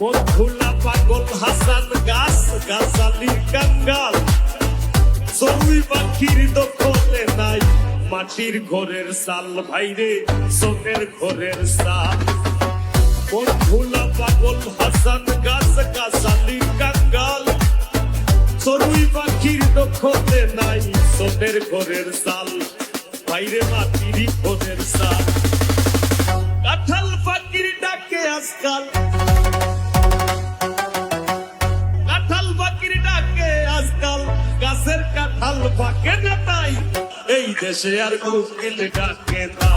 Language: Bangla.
বন্ধুলা পাগল হাসান গাছ গাছালি কাঙ্গাল চড়ুই পাখির দখলে নাই মাটির ঘরের চাল ভাইরে সোনের ঘরের চাল বন্ধুলা পাগল হাসান গাছ গাছালি কাঙ্গাল চড়ুই পাখির দখলে নাই সোনের ঘরের চাল বাইরে মাটির ঘরের চাল কাঁঠাল পাখির ডাকে আজকাল কাঁঠাল পাখির ডাকে আজকাল গাছের কাঁঠাল পাকে না তাই এই দেশে আর কোকিল ডাকে না